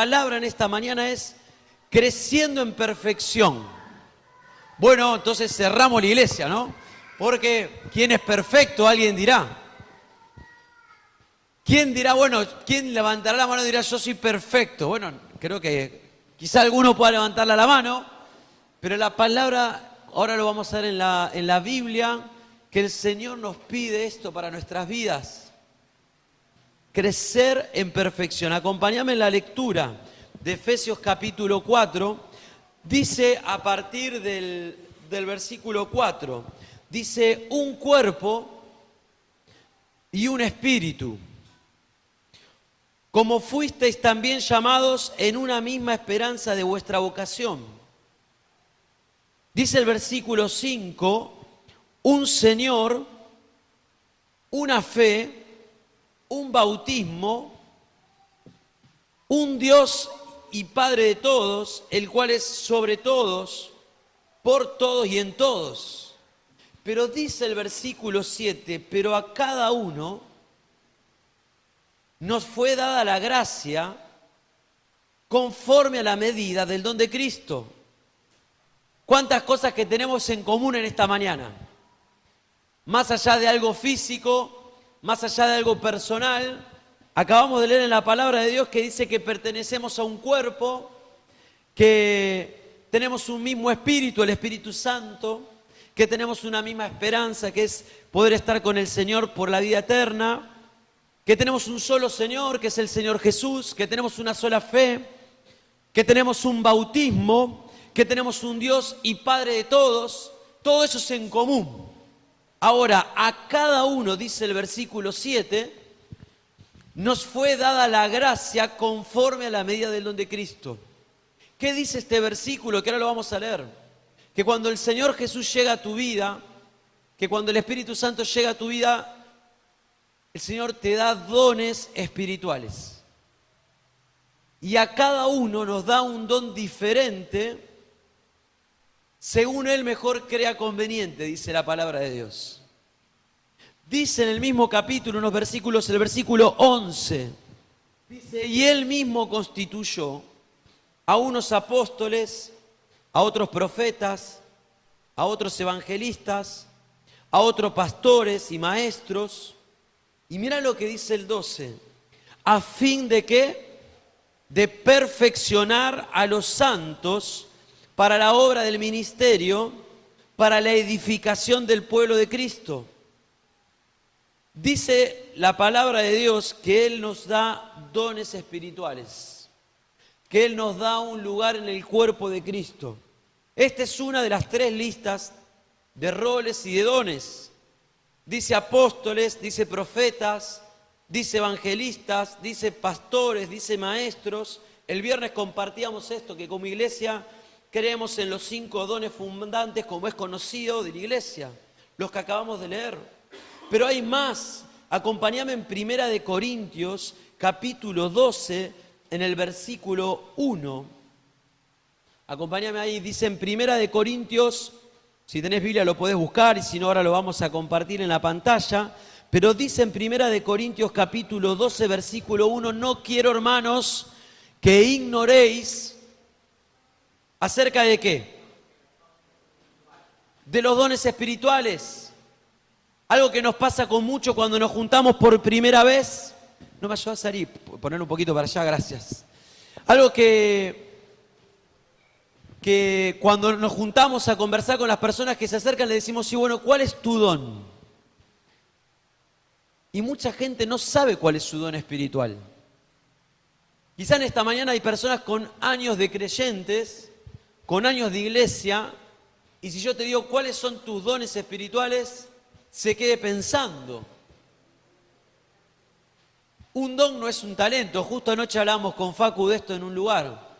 palabra en esta mañana es creciendo en perfección. Bueno, entonces cerramos la iglesia, ¿no? Porque ¿quién es perfecto? Alguien dirá. ¿Quién dirá, bueno, quién levantará la mano y dirá yo soy perfecto? Bueno, creo que quizá alguno pueda levantarla la mano, pero la palabra, ahora lo vamos a ver en la Biblia, que el Señor nos pide esto para nuestras vidas. Crecer en perfección. Acompáñame en la lectura de Efesios capítulo 4. Dice a partir del versículo 4, dice un cuerpo y un espíritu, como fuisteis también llamados en una misma esperanza de vuestra vocación. Dice el versículo 5, un Señor, una fe, un bautismo, un Dios y Padre de todos, el cual es sobre todos, por todos y en todos. Pero dice el versículo 7, pero a cada uno nos fue dada la gracia conforme a la medida del don de Cristo. ¿Cuántas cosas que tenemos en común en esta mañana? Más allá de algo físico, más allá de algo personal, acabamos de leer en la palabra de Dios que dice que pertenecemos a un cuerpo, que tenemos un mismo espíritu, el Espíritu Santo, que tenemos una misma esperanza, que es poder estar con el Señor por la vida eterna, que tenemos un solo Señor, que es el Señor Jesús, que tenemos una sola fe, que tenemos un bautismo, que tenemos un Dios y Padre de todos. Todo eso es en común. Ahora, a cada uno, dice el versículo 7, nos fue dada la gracia conforme a la medida del don de Cristo. ¿Qué dice este versículo? Que ahora lo vamos a leer. Que cuando el Señor Jesús llega a tu vida, que cuando el Espíritu Santo llega a tu vida, el Señor te da dones espirituales. Y a cada uno nos da un don diferente según Él mejor crea conveniente, dice la palabra de Dios. Dice en el mismo capítulo, unos versículos, el versículo 11, dice, y Él mismo constituyó a unos apóstoles, a otros profetas, a otros evangelistas, a otros pastores y maestros. Y mira lo que dice el 12, a fin de ¿qué? De perfeccionar a los santos para la obra del ministerio, para la edificación del pueblo de Cristo. Dice la palabra de Dios que Él nos da dones espirituales, que Él nos da un lugar en el cuerpo de Cristo. Esta es una de las 3 listas de roles y de dones. Dice apóstoles, dice profetas, dice evangelistas, dice pastores, dice maestros. El viernes compartíamos esto, que como iglesia creemos en los 5 dones fundantes, como es conocido de la iglesia, los que acabamos de leer. Pero hay más. Acompáñame en 1 Corintios, capítulo 12, en el versículo 1. Acompáñame ahí, dice en 1 Corintios, si tenés Biblia lo podés buscar y si no ahora lo vamos a compartir en la pantalla. Pero dice en 1 Corintios capítulo 12 versículo 1, no quiero hermanos que ignoréis acerca de ¿qué? De los dones espirituales. Algo que nos pasa con mucho cuando nos juntamos por primera vez. ¿No me ayudas, Ari? Poner un poquito para allá, gracias. Algo que cuando nos juntamos a conversar con las personas que se acercan, le decimos, sí, bueno, ¿cuál es tu don? Y mucha gente no sabe cuál es su don espiritual. Quizá en esta mañana hay personas con años de creyentes, con años de iglesia, y si yo te digo cuáles son tus dones espirituales, se quede pensando. Un don no es un talento. Justo anoche hablamos con Facu de esto en un lugar.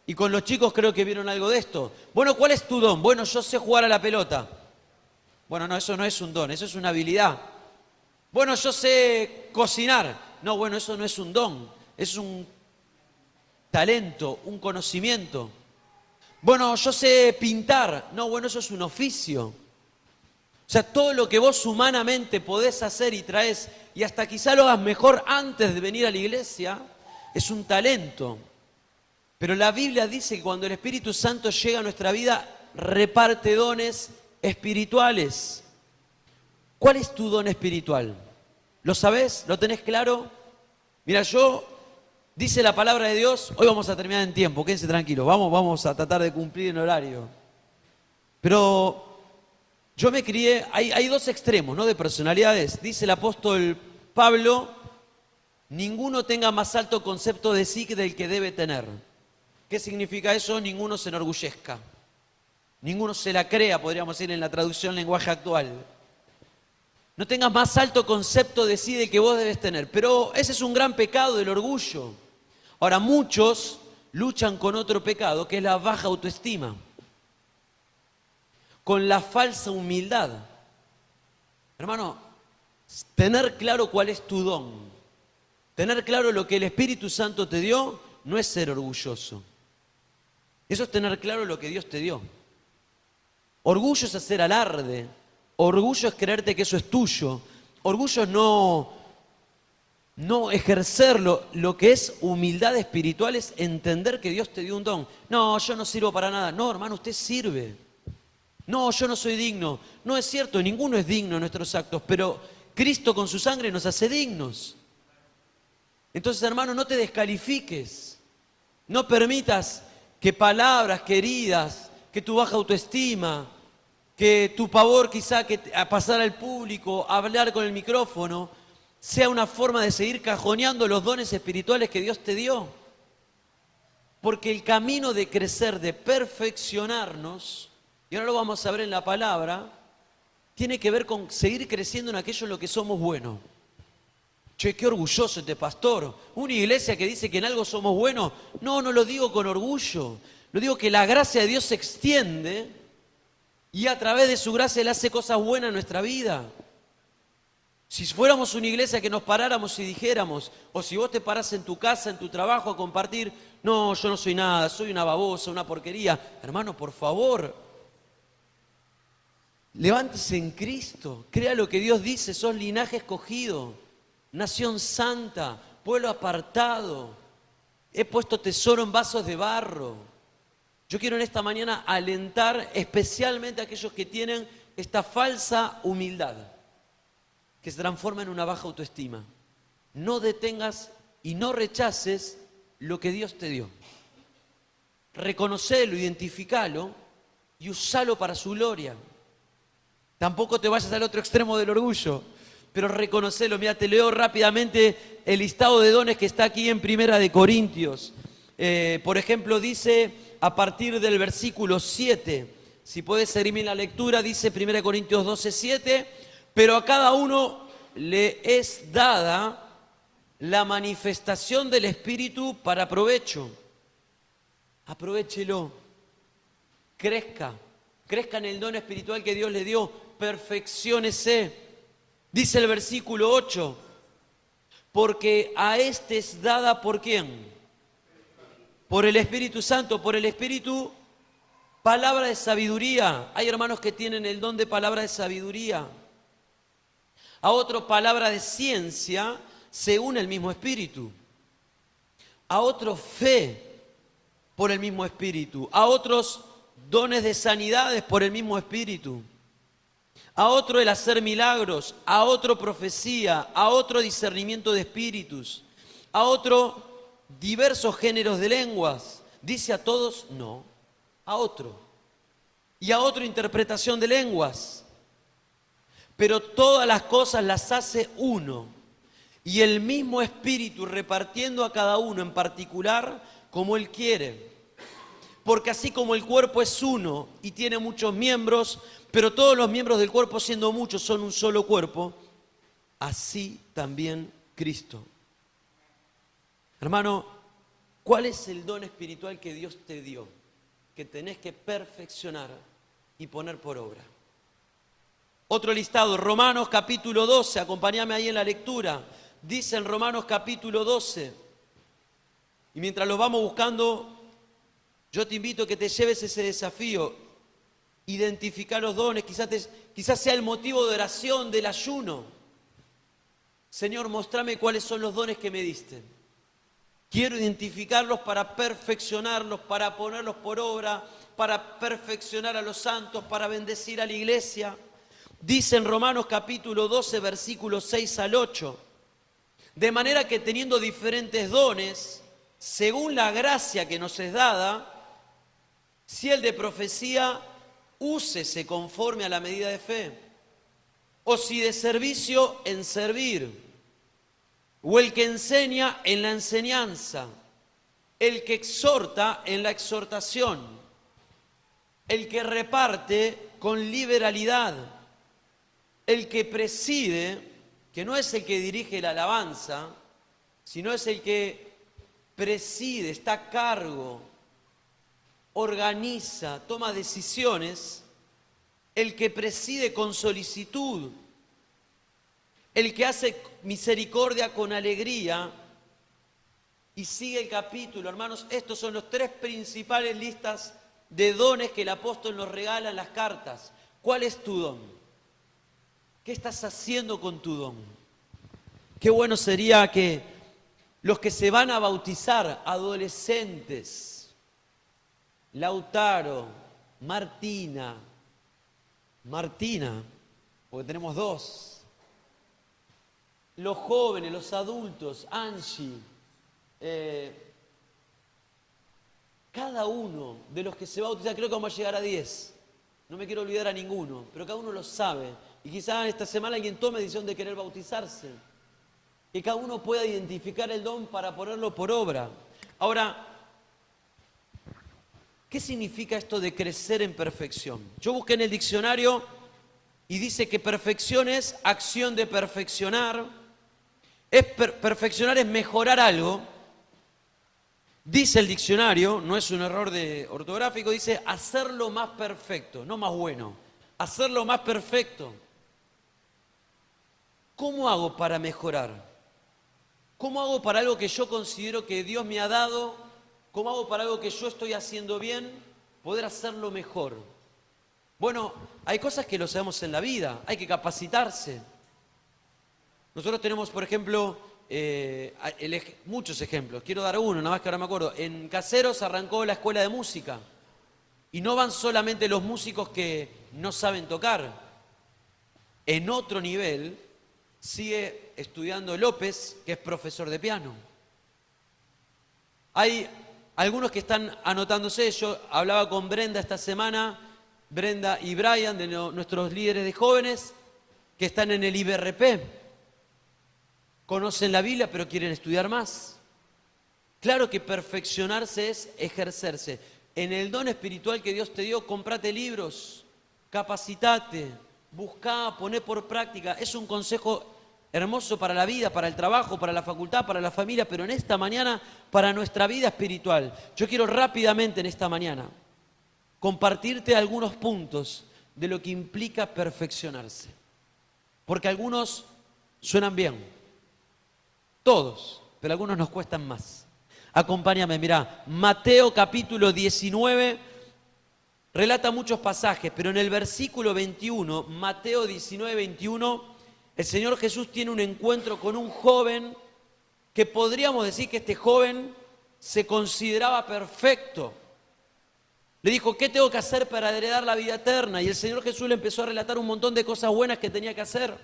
Y con los chicos creo que vieron algo de esto. Bueno, ¿cuál es tu don? Bueno, yo sé jugar a la pelota. Bueno, no, eso no es un don, eso es una habilidad. Bueno, yo sé cocinar. No, bueno, eso no es un don, es un talento, un conocimiento. Bueno, yo sé pintar. No, bueno, eso es un oficio. O sea, todo lo que vos humanamente podés hacer y traes, y hasta quizá lo hagas mejor antes de venir a la iglesia, es un talento. Pero la Biblia dice que cuando el Espíritu Santo llega a nuestra vida, reparte dones espirituales. ¿Cuál es tu don espiritual? ¿Lo sabés? ¿Lo tenés claro? Mira, dice la palabra de Dios, hoy vamos a terminar en tiempo, quédense tranquilos, vamos a tratar de cumplir en horario. Pero yo me crié, hay dos extremos, ¿no?, de personalidades. Dice el apóstol Pablo, ninguno tenga más alto concepto de sí que del que debe tener. ¿Qué significa eso? Ninguno se enorgullezca. Ninguno se la crea, podríamos decir en la traducción lenguaje actual. No tengas más alto concepto de sí del que vos debes tener. Pero ese es un gran pecado, el orgullo. Ahora, muchos luchan con otro pecado, que es la baja autoestima. Con la falsa humildad. Hermano, tener claro cuál es tu don, tener claro lo que el Espíritu Santo te dio, no es ser orgulloso. Eso es tener claro lo que Dios te dio. Orgullo es hacer alarde. Orgullo es creerte que eso es tuyo. Orgullo es no ejercerlo. Lo que es humildad espiritual es entender que Dios te dio un don. No, yo no sirvo para nada. No, hermano, usted sirve. No, yo no soy digno. No es cierto, ninguno es digno en nuestros actos, pero Cristo con su sangre nos hace dignos. Entonces, hermano, no te descalifiques. No permitas que palabras queridas, que tu baja autoestima, que tu pavor quizá a pasar al público, a hablar con el micrófono, sea una forma de seguir cajoneando los dones espirituales que Dios te dio. Porque el camino de crecer, de perfeccionarnos, y ahora lo vamos a ver en la palabra, tiene que ver con seguir creciendo en aquello en lo que somos buenos. Che, qué orgulloso este pastor. Una iglesia que dice que en algo somos buenos. No lo digo con orgullo. Lo digo que la gracia de Dios se extiende y a través de su gracia Él hace cosas buenas en nuestra vida. Si fuéramos una iglesia que nos paráramos y dijéramos, o si vos te parás en tu casa, en tu trabajo a compartir, no, yo no soy nada, soy una babosa, una porquería. Hermano, por favor, levántese en Cristo, crea lo que Dios dice, sos linaje escogido. Nación santa, pueblo apartado, he puesto tesoro en vasos de barro. Yo quiero en esta mañana alentar especialmente a aquellos que tienen esta falsa humildad, que se transforma en una baja autoestima. No detengas y no rechaces lo que Dios te dio. Reconocelo, identificalo y usalo para su gloria. Tampoco te vayas al otro extremo del orgullo. Pero reconocelo. Mira, te leo rápidamente el listado de dones que está aquí en Primera de Corintios. Por ejemplo, dice a partir del versículo 7, si puedes seguirme en la lectura, dice 1 Corintios 12, 7, pero a cada uno le es dada la manifestación del Espíritu para provecho. Aprovéchelo, crezca en el don espiritual que Dios le dio, perfecciónese. Dice el versículo 8, porque a este es dada, ¿por quién? Por el Espíritu Santo, por el Espíritu, palabra de sabiduría. Hay hermanos que tienen el don de palabra de sabiduría. A otro palabra de ciencia, según el mismo Espíritu. A otro fe, por el mismo Espíritu. A otros dones de sanidades, por el mismo Espíritu. A otro el hacer milagros, a otro profecía, a otro discernimiento de espíritus, a otro diversos géneros de lenguas. Dice a todos, no, a otro. Y a otro interpretación de lenguas. Pero todas las cosas las hace uno. Y el mismo Espíritu repartiendo a cada uno en particular como Él quiere. Porque así como el cuerpo es uno y tiene muchos miembros, pero todos los miembros del cuerpo, siendo muchos, son un solo cuerpo, así también Cristo. Hermano, ¿cuál es el don espiritual que Dios te dio? Que tenés que perfeccionar y poner por obra. Otro listado, Romanos capítulo 12, acompáñame ahí en la lectura. Dice en Romanos capítulo 12, y mientras lo vamos buscando, yo te invito a que te lleves ese desafío. Identificar los dones, quizás sea el motivo de oración, del ayuno. Señor, mostrame cuáles son los dones que me diste. Quiero identificarlos para perfeccionarlos, para ponerlos por obra, para perfeccionar a los santos, para bendecir a la iglesia. Dice en Romanos capítulo 12, versículos 6 al 8. De manera que teniendo diferentes dones, según la gracia que nos es dada, si el de profecía, úsese conforme a la medida de fe. O si de servicio, en servir. O el que enseña, en la enseñanza. El que exhorta, en la exhortación. El que reparte, con liberalidad. El que preside, que no es el que dirige la alabanza, sino es el que preside, está a cargo, organiza, toma decisiones, el que preside con solicitud, el que hace misericordia con alegría. Y sigue el capítulo, hermanos, estos son los 3 principales listas de dones que el apóstol nos regala en las cartas. ¿Cuál es tu don? ¿Qué estás haciendo con tu don? Qué bueno sería que los que se van a bautizar, adolescentes, Lautaro, Martina, porque tenemos 2, los jóvenes, los adultos, Angie, cada uno de los que se va a bautizar, creo que vamos a llegar a 10, no me quiero olvidar a ninguno, pero cada uno lo sabe. Y quizás esta semana alguien tome decisión de querer bautizarse. Que cada uno pueda identificar el don para ponerlo por obra. Ahora, ¿qué significa esto de crecer en perfección? Yo busqué en el diccionario y dice que perfección es acción de perfeccionar. Perfeccionar es mejorar algo. Dice el diccionario, no es un error ortográfico, dice hacerlo más perfecto, no más bueno. Hacerlo más perfecto. ¿Cómo hago para mejorar? ¿Cómo hago para algo que yo considero que Dios me ha dado? ¿Cómo hago para algo que yo estoy haciendo bien? Poder hacerlo mejor. Bueno, hay cosas que lo sabemos en la vida, hay que capacitarse. Nosotros tenemos, por ejemplo, muchos ejemplos. Quiero dar uno, nada más que ahora me acuerdo. En Caseros arrancó la escuela de música. Y no van solamente los músicos que no saben tocar. En otro nivel sigue estudiando López, que es profesor de piano. Hay algunos que están anotándose. Yo hablaba con Brenda esta semana, Brenda y Brian, de nuestros líderes de jóvenes, que están en el IBRP. Conocen la Biblia, pero quieren estudiar más. Claro que perfeccionarse es ejercerse. En el don espiritual que Dios te dio, comprate libros, capacitate, buscá, poné por práctica. Es un consejo hermoso para la vida, para el trabajo, para la facultad, para la familia, pero en esta mañana, para nuestra vida espiritual. Yo quiero rápidamente en esta mañana compartirte algunos puntos de lo que implica perfeccionarse. Porque algunos suenan bien, todos, pero algunos nos cuestan más. Acompáñame, mirá, Mateo capítulo 19 relata muchos pasajes, pero en el versículo 21, Mateo 19, 21, el Señor Jesús tiene un encuentro con un joven que podríamos decir que este joven se consideraba perfecto. Le dijo, ¿qué tengo que hacer para heredar la vida eterna? Y el Señor Jesús le empezó a relatar un montón de cosas buenas que tenía que hacer.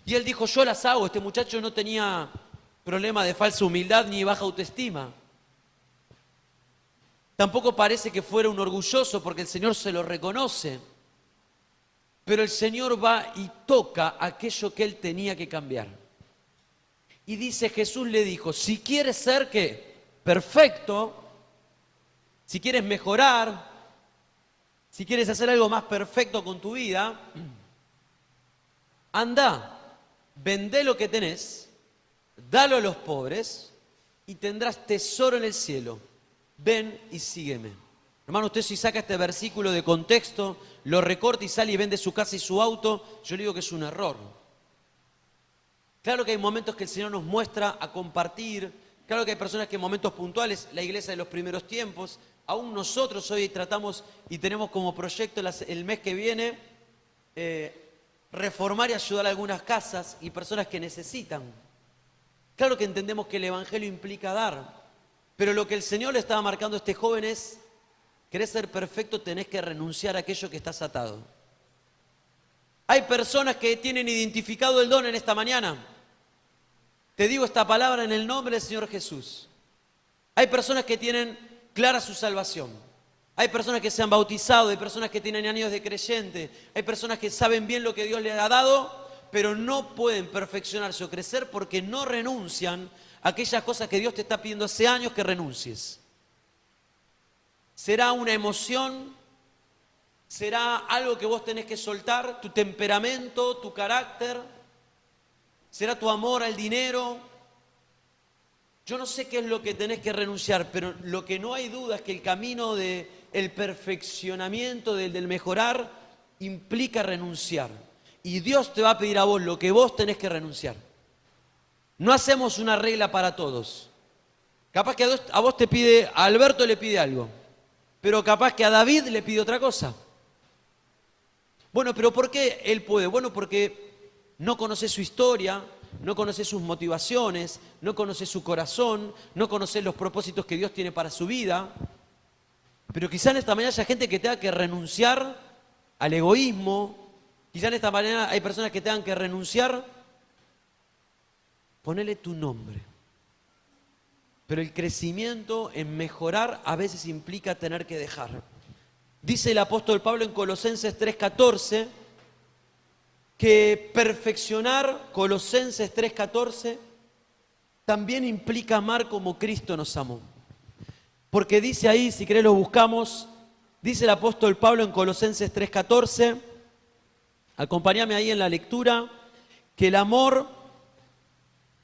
Y él dijo, yo las hago. Este muchacho no tenía problema de falsa humildad ni baja autoestima. Tampoco parece que fuera un orgulloso porque el Señor se lo reconoce. Pero el Señor va y toca aquello que él tenía que cambiar. Y dice, Jesús le dijo, si quieres ser, ¿qué? Perfecto, si quieres mejorar, si quieres hacer algo más perfecto con tu vida, anda, vendé lo que tenés, dalo a los pobres y tendrás tesoro en el cielo. Ven y sígueme. Hermano, usted si saca este versículo de contexto, lo recorta y sale y vende su casa y su auto, yo le digo que es un error. Claro que hay momentos que el Señor nos muestra a compartir, claro que hay personas que en momentos puntuales, la iglesia de los primeros tiempos, aún nosotros hoy tratamos y tenemos como proyecto el mes que viene reformar y ayudar a algunas casas y personas que necesitan. Claro que entendemos que el Evangelio implica dar. Pero lo que el Señor le estaba marcando a este joven es, ¿querés ser perfecto? Tenés que renunciar a aquello que estás atado. Hay personas que tienen identificado el don en esta mañana. Te digo esta palabra en el nombre del Señor Jesús. Hay personas que tienen clara su salvación. Hay personas que se han bautizado, hay personas que tienen años de creyente, hay personas que saben bien lo que Dios les ha dado, pero no pueden perfeccionarse o crecer porque no renuncian a aquellas cosas que Dios te está pidiendo hace años que renuncies. ¿Será una emoción? ¿Será algo que vos tenés que soltar? ¿Tu temperamento, tu carácter? ¿Será tu amor al dinero? Yo no sé qué es lo que tenés que renunciar, pero lo que no hay duda es que el camino del perfeccionamiento, del mejorar, implica renunciar. Y Dios te va a pedir a vos lo que vos tenés que renunciar. No hacemos una regla para todos. Capaz que a vos te pide, a Alberto le pide algo, pero capaz que a David le pide otra cosa. Bueno, pero ¿por qué él puede? Bueno, porque no conoces su historia, no conoces sus motivaciones, no conoces su corazón, no conoces los propósitos que Dios tiene para su vida. Pero quizá en esta mañana haya gente que tenga que renunciar al egoísmo. Quizá en esta mañana hay personas que tengan que renunciar. Ponele tu nombre. Pero el crecimiento en mejorar a veces implica tener que dejar. Dice el apóstol Pablo en Colosenses 3:14 que perfeccionar, Colosenses 3:14, también implica amar como Cristo nos amó. Porque dice ahí, si querés lo buscamos, dice el apóstol Pablo en Colosenses 3:14, acompáñame ahí en la lectura, que el amor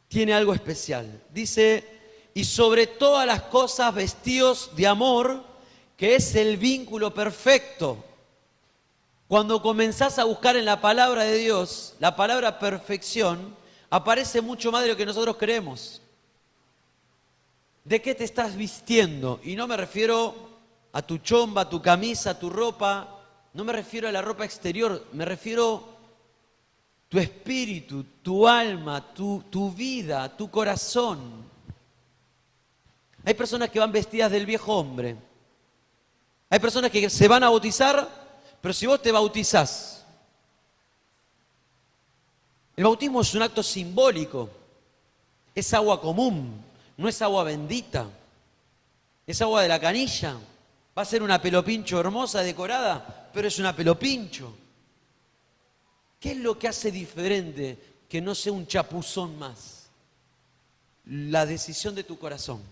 tiene algo especial. Dice, y sobre todas las cosas vestíos de amor, que es el vínculo perfecto. Cuando comenzás a buscar en la palabra de Dios, la palabra perfección, aparece mucho más de lo que nosotros creemos. ¿De qué te estás vistiendo? Y no me refiero a tu chomba, a tu camisa, a tu ropa, no me refiero a la ropa exterior, me refiero a tu espíritu, tu alma, tu vida, tu corazón. Hay personas que van vestidas del viejo hombre. Hay personas que se van a bautizar, pero si vos te bautizás, el bautismo es un acto simbólico, es agua común, no es agua bendita, es agua de la canilla. Va a ser una pelopincho hermosa, decorada, pero es una pelopincho. ¿Qué es lo que hace diferente que no sea un chapuzón más? La decisión de tu corazón.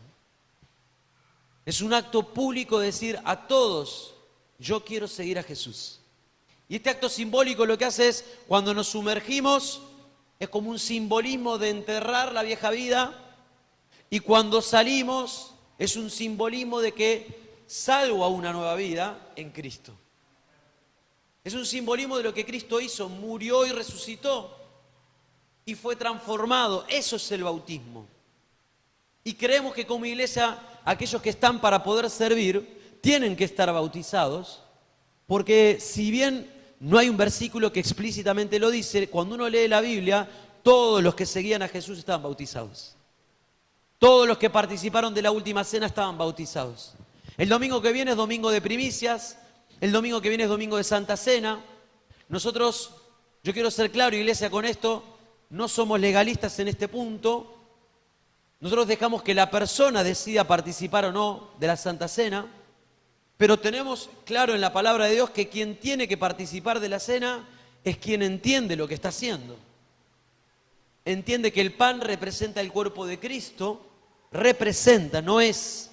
Es un acto público de decir a todos, yo quiero seguir a Jesús. Y este acto simbólico lo que hace es, cuando nos sumergimos, es como un simbolismo de enterrar la vieja vida, y cuando salimos, es un simbolismo de que salgo a una nueva vida en Cristo. Es un simbolismo de lo que Cristo hizo, murió y resucitó, y fue transformado. Eso es el bautismo. Y creemos que como iglesia, aquellos que están para poder servir, tienen que estar bautizados, porque si bien no hay un versículo que explícitamente lo dice, cuando uno lee la Biblia, todos los que seguían a Jesús estaban bautizados. Todos los que participaron de la última cena estaban bautizados. El domingo que viene es domingo de primicias, el domingo que viene es domingo de Santa Cena. Nosotros, yo quiero ser claro, iglesia, con esto, no somos legalistas en este punto. Nosotros dejamos que la persona decida participar o no de la Santa Cena, pero tenemos claro en la palabra de Dios que quien tiene que participar de la cena es quien entiende lo que está haciendo. Entiende que el pan representa el cuerpo de Cristo, representa, no es.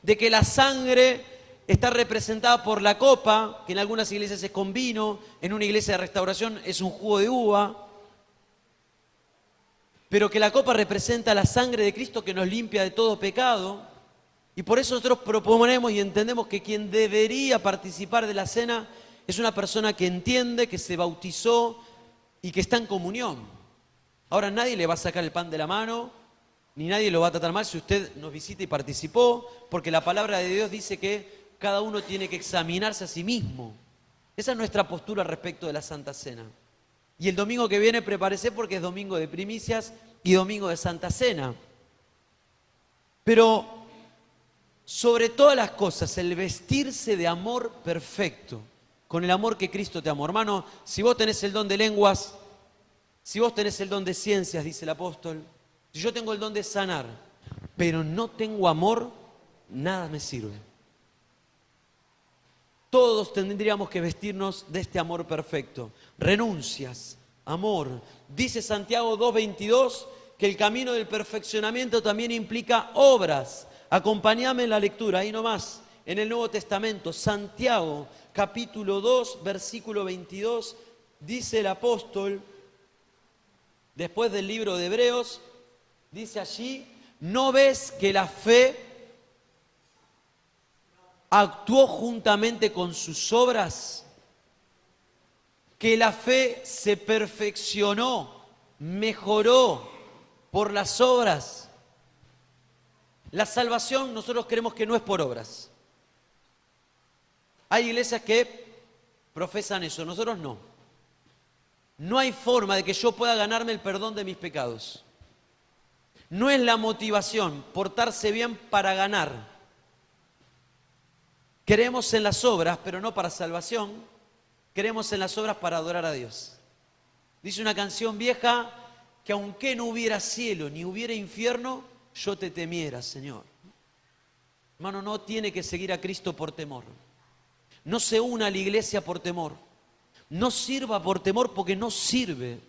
De que la sangre está representada por la copa, que en algunas iglesias es con vino, en una iglesia de restauración es un jugo de uva, pero que la copa representa la sangre de Cristo que nos limpia de todo pecado, y por eso nosotros proponemos y entendemos que quien debería participar de la cena es una persona que entiende, que se bautizó y que está en comunión. Ahora nadie le va a sacar el pan de la mano, ni nadie lo va a tratar mal si usted nos visita y participó, porque la palabra de Dios dice que cada uno tiene que examinarse a sí mismo. Esa es nuestra postura respecto de la Santa Cena. Y el domingo que viene prepárese porque es domingo de primicias y domingo de Santa Cena. Pero sobre todas las cosas, el vestirse de amor perfecto, con el amor que Cristo te amó. Hermano, si vos tenés el don de lenguas, si vos tenés el don de ciencias, dice el apóstol, si yo tengo el don de sanar, pero no tengo amor, nada me sirve. Todos tendríamos que vestirnos de este amor perfecto. Renuncias, amor. Dice Santiago 2:22 que el camino del perfeccionamiento también implica obras. Acompáñame en la lectura, ahí nomás, en el Nuevo Testamento. Santiago, capítulo 2, versículo 22, dice el apóstol, después del libro de Hebreos, dice allí, ¿no ves que la fe actuó juntamente con sus obras? Que la fe se perfeccionó, mejoró por las obras. La salvación nosotros creemos que no es por obras. Hay iglesias que profesan eso, nosotros no. No hay forma de que yo pueda ganarme el perdón de mis pecados. No es la motivación portarse bien para ganar. Creemos en las obras, pero no para salvación. Creemos en las obras para adorar a Dios. Dice una canción vieja que aunque no hubiera cielo ni hubiera infierno, yo te temiera, Señor. Hermano, no tiene que seguir a Cristo por temor. No se una a la iglesia por temor. No sirva por temor porque no sirve.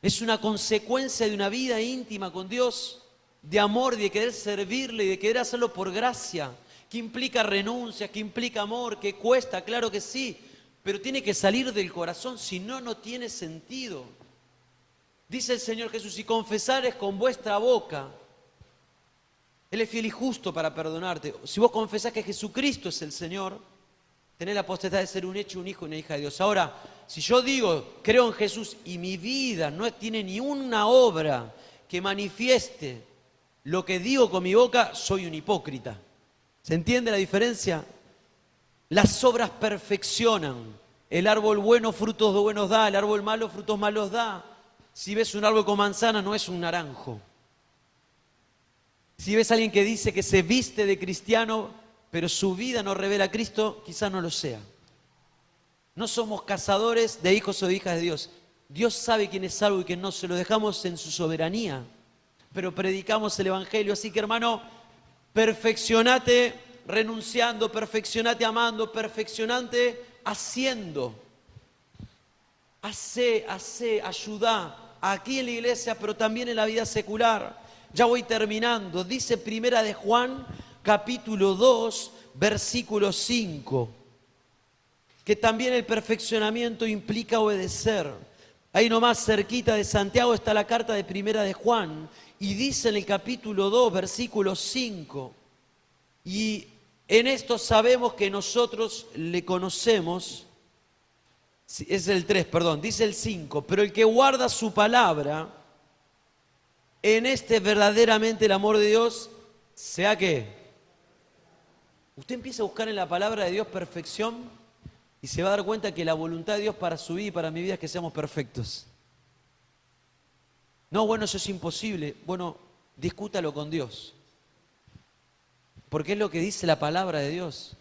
Es una consecuencia de una vida íntima con Dios, de amor, de querer servirle y de querer hacerlo por gracia, que implica renuncia, que implica amor, que cuesta, claro que sí, pero tiene que salir del corazón, si no, no tiene sentido. Dice el Señor Jesús, si confesares con vuestra boca, Él es fiel y justo para perdonarte. Si vos confesás que Jesucristo es el Señor, tenés la potestad de ser un hecho, un hijo y una hija de Dios. Ahora, si yo digo, creo en Jesús y mi vida no tiene ni una obra que manifieste lo que digo con mi boca, soy un hipócrita. ¿Se entiende la diferencia? Las obras perfeccionan. El árbol bueno frutos buenos da, el árbol malo frutos malos da. Si ves un árbol con manzana, no es un naranjo. Si ves a alguien que dice que se viste de cristiano, pero su vida no revela a Cristo, quizás no lo sea. No somos cazadores de hijos o de hijas de Dios. Dios sabe quién es salvo y quién no, se lo dejamos en su soberanía. Pero predicamos el Evangelio. Así que, hermano, perfeccionate renunciando, perfeccionate amando, perfeccionate haciendo. Hacé, ayudá. Aquí en la iglesia, pero también en la vida secular. Ya voy terminando. Dice Primera de Juan, capítulo 2, versículo 5, que también el perfeccionamiento implica obedecer. Ahí nomás cerquita de Santiago está la carta de Primera de Juan, y dice en el capítulo 2, versículo 5, y en esto sabemos que nosotros le conocemos, es el 3, perdón, dice el 5, pero el que guarda su palabra, en este verdaderamente el amor de Dios, ¿sea qué? Usted empieza a buscar en la palabra de Dios perfección y se va a dar cuenta que la voluntad de Dios para su vida y para mi vida es que seamos perfectos. No, bueno, eso es imposible. Bueno, discútalo con Dios. Porque es lo que dice la palabra de Dios.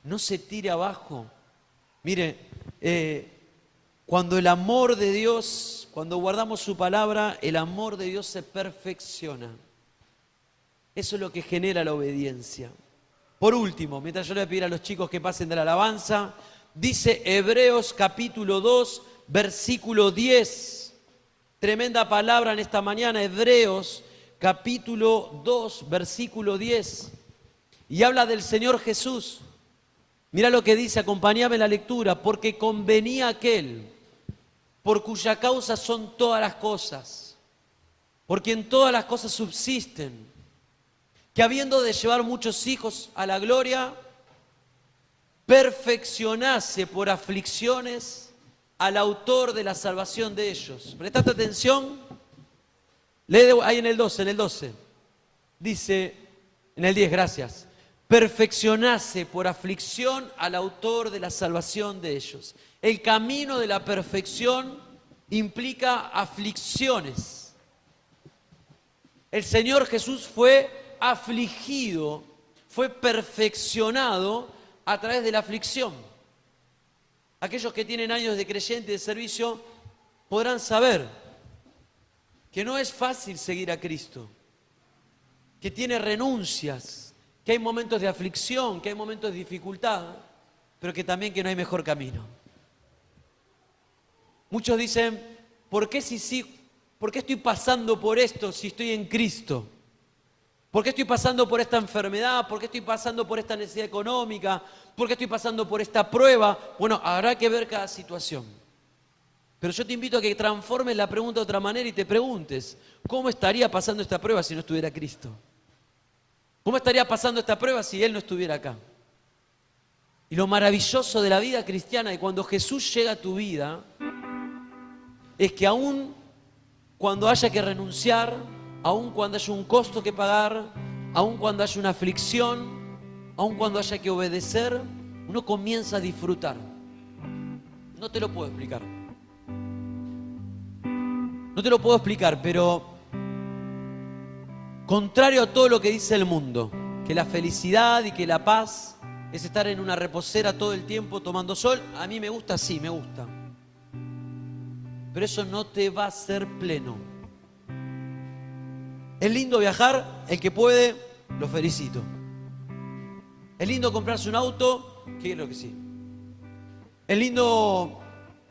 No se tire abajo. Mire, cuando el amor de Dios, cuando guardamos su palabra, el amor de Dios se perfecciona. Eso es lo que genera la obediencia. Por último, mientras yo le voy a pedir a los chicos que pasen de la alabanza, dice Hebreos capítulo 2, versículo 10. Tremenda palabra en esta mañana, Hebreos capítulo 2, versículo 10. Y habla del Señor Jesús. Mira lo que dice, acompáñame en la lectura. Porque convenía aquel por cuya causa son todas las cosas, por quien todas las cosas subsisten, que habiendo de llevar muchos hijos a la gloria, perfeccionase por aflicciones al autor de la salvación de ellos. Prestate atención, lee ahí en el 12, dice, en el 10, gracias, perfeccionase por aflicción al autor de la salvación de ellos. El camino de la perfección implica aflicciones. El Señor Jesús fue afligido fue perfeccionado a través de la aflicción. Aquellos que tienen años de creyente, de servicio, podrán saber que no es fácil seguir a Cristo, que tiene renuncias, que hay momentos de aflicción, que hay momentos de dificultad, pero que también que no hay mejor camino. Muchos dicen, ¿por qué estoy pasando por esto si estoy en Cristo? ¿Por qué estoy pasando por esta enfermedad? ¿Por qué estoy pasando por esta necesidad económica? ¿Por qué estoy pasando por esta prueba? Bueno, habrá que ver cada situación. Pero yo te invito a que transformes la pregunta de otra manera y te preguntes, ¿cómo estaría pasando esta prueba si no estuviera Cristo? ¿Cómo estaría pasando esta prueba si Él no estuviera acá? Y lo maravilloso de la vida cristiana es que cuando Jesús llega a tu vida, es que aún cuando haya que renunciar, aún cuando haya un costo que pagar, aún cuando haya una aflicción, aún cuando haya que obedecer, uno comienza a disfrutar. No te lo puedo explicar. No te lo puedo explicar, pero contrario a todo lo que dice el mundo, que la felicidad y que la paz es estar en una reposera todo el tiempo tomando sol, a mí me gusta, sí, me gusta. Pero eso no te va a hacer pleno. Es lindo viajar, el que puede, lo felicito. Es lindo comprarse un auto, creo que sí. Es lindo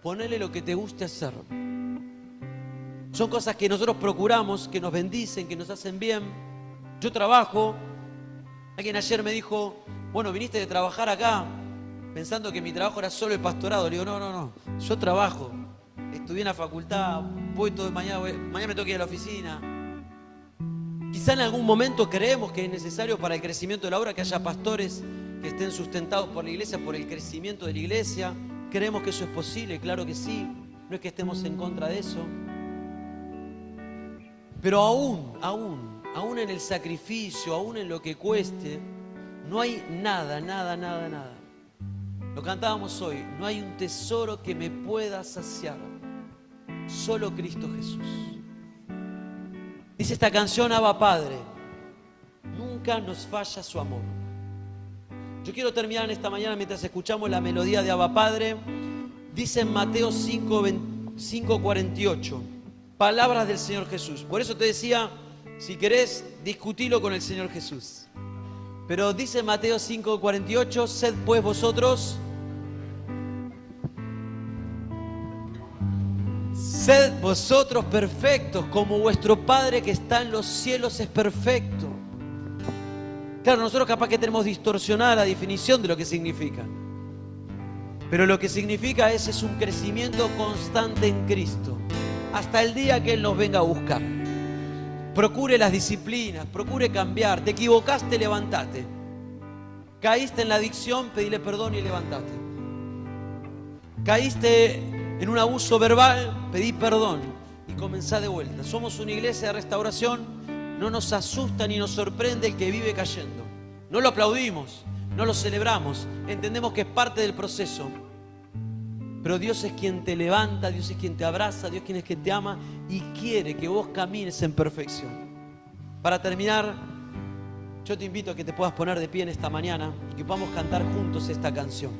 ponerle lo que te guste hacer. Son cosas que nosotros procuramos, que nos bendicen, que nos hacen bien. Yo trabajo. Alguien ayer me dijo, bueno, viniste de trabajar acá pensando que mi trabajo era solo el pastorado. Le digo, no. Yo trabajo. Estudié en la facultad, voy todo mañana me tengo que ir a la oficina. Quizá en algún momento creemos que es necesario para el crecimiento de la obra que haya pastores que estén sustentados por la iglesia, por el crecimiento de la iglesia. Creemos que eso es posible, claro que sí. No es que estemos en contra de eso. Pero aún en el sacrificio, aún en lo que cueste, no hay nada. Lo cantábamos hoy, no hay un tesoro que me pueda saciar. Solo Cristo Jesús. Dice esta canción, Abba Padre, nunca nos falla su amor. Yo quiero terminar en esta mañana mientras escuchamos la melodía de Abba Padre. Dice en Mateo 5:48, palabras del Señor Jesús. Por eso te decía, si querés, discutilo con el Señor Jesús. Pero dice Mateo 5:48, sed pues vosotros... Sed vosotros perfectos, como vuestro Padre que está en los cielos es perfecto. Claro, nosotros capaz que tenemos distorsionada la definición de lo que significa. Pero lo que significa es un crecimiento constante en Cristo. Hasta el día que Él nos venga a buscar. Procure las disciplinas, procure cambiar. Te equivocaste, levantate. Caíste en la adicción, pedile perdón y levantate. Caíste en un abuso verbal, pedí perdón y comenzá de vuelta. Somos una iglesia de restauración, no nos asusta ni nos sorprende el que vive cayendo. No lo aplaudimos, no lo celebramos, entendemos que es parte del proceso. Pero Dios es quien te levanta, Dios es quien te abraza, Dios es quien es quien te ama y quiere que vos camines en perfección. Para terminar, yo te invito a que te puedas poner de pie en esta mañana y que podamos cantar juntos esta canción.